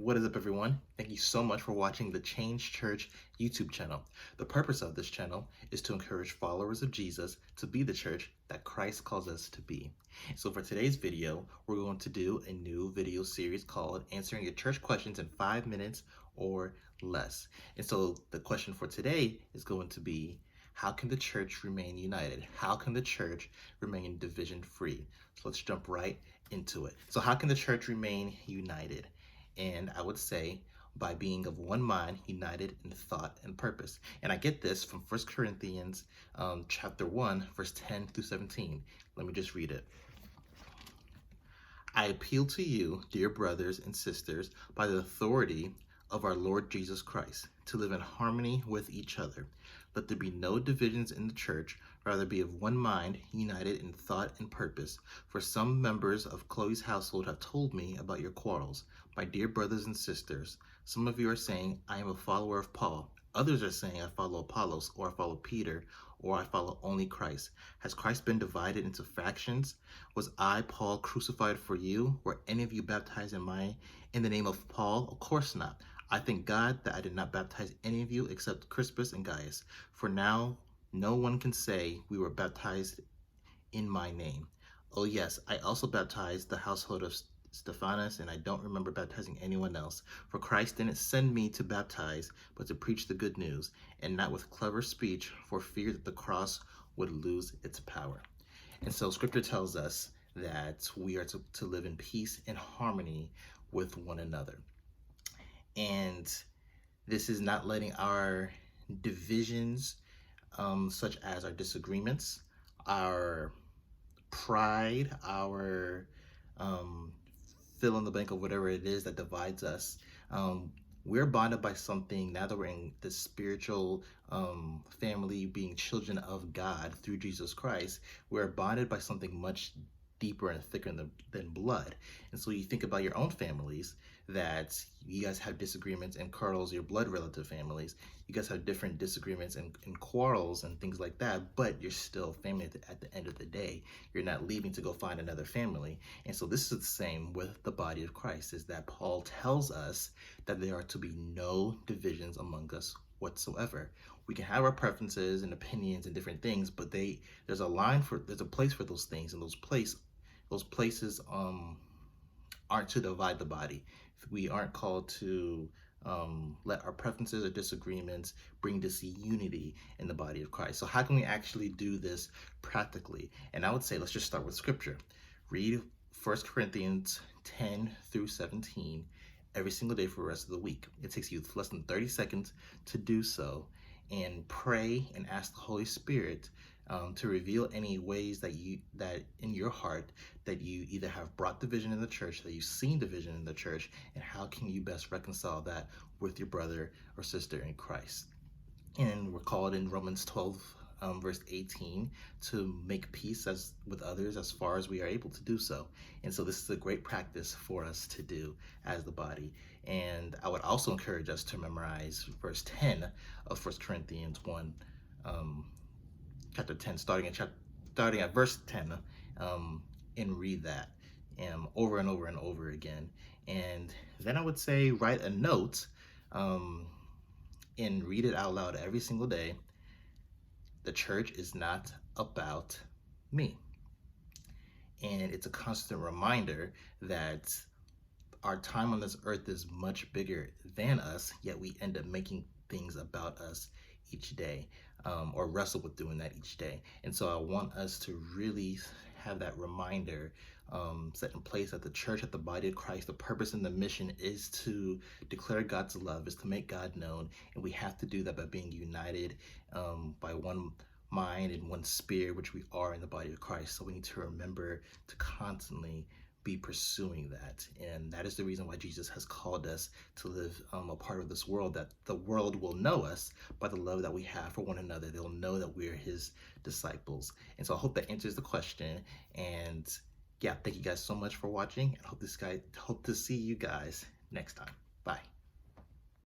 What is up, everyone? Thank you so much for watching the Change Church YouTube channel. The purpose of this channel is to encourage followers of Jesus to be the church that Christ calls us to be. So for today's video, we're going to do a new video series called Answering Your Church Questions in 5 minutes or less. And so the question for today is going to be, how can the church remain united? How can the church remain division-free? So let's jump right into it. So how can the church remain united? And I would say by being of one mind, united in thought and purpose. And I get this from 1 Corinthians chapter 1, verse 10 through 17. Let me just read it. I appeal to you, dear brothers and sisters, by the authority of our Lord Jesus Christ, to live in harmony with each other. Let there be no divisions in the church, rather be of one mind, united in thought and purpose. For some members of Chloe's household have told me about your quarrels. My dear brothers and sisters, some of you are saying, I am a follower of Paul. Others are saying, I follow Apollos, or I follow Peter, or I follow only Christ. Has Christ been divided into factions? Was I, Paul, crucified for you? Were any of you baptized in the name of Paul? Of course not. I thank God that I did not baptize any of you except Crispus and Gaius. For now, no one can say we were baptized in my name. Oh yes, I also baptized the household of Stephanas, and I don't remember baptizing anyone else. For Christ didn't send me to baptize, but to preach the good news, and not with clever speech, for fear that the cross would lose its power. And so scripture tells us that we are to live in peace and harmony with one another. And this is not letting our divisions, such as our disagreements, our pride, our fill in the blank of whatever it is that divides us. We're bonded by something now that we're in the spiritual family, being children of God through Jesus Christ. We're bonded by something much deeper and thicker than blood. And so you think about your own families, that you guys have disagreements and quarrels, your blood relative families. You guys have different disagreements and quarrels and things like that, but you're still family at the end of the day. You're not leaving to go find another family. And so this is the same with the body of Christ, is that Paul tells us that there are to be no divisions among us whatsoever. We can have our preferences and opinions and different things, but there's a place for those things, and those places aren't to divide the body. We aren't called to let our preferences or disagreements bring disunity in the body of Christ. So how can we actually do this practically? And I would say, let's just start with scripture. Read 1 Corinthians 10 through 17 every single day for the rest of the week. It takes you less than 30 seconds to do so, and pray and ask the Holy Spirit to reveal any ways that in your heart that you either have brought division in the church, that you've seen division in the church, and how can you best reconcile that with your brother or sister in Christ. And we're called in Romans 12, verse 18, to make peace with others as far as we are able to do so. And so this is a great practice for us to do as the body. And I would also encourage us to memorize verse 10 of 1 Corinthians 1, chapter 10, starting at verse 10, and read that over and over and over again. And then I would say write a note and read it out loud every single day. The church is not about me. And it's a constant reminder that our time on this earth is much bigger than us, yet we end up making things about us each day, or wrestle with doing that each day. And so I want us to really have that reminder set in place that the church, at the body of Christ, the purpose and the mission is to declare God's love, is to make God known. And we have to do that by being united by one mind and one spirit, which we are in the body of Christ. So we need to remember to constantly be pursuing that. And that is the reason why Jesus has called us to live a part of this world, that the world will know us by the love that we have for one another. They'll know that we're his disciples. And so I hope that answers the question. And yeah, thank you guys so much for watching. I hope to see you guys next time.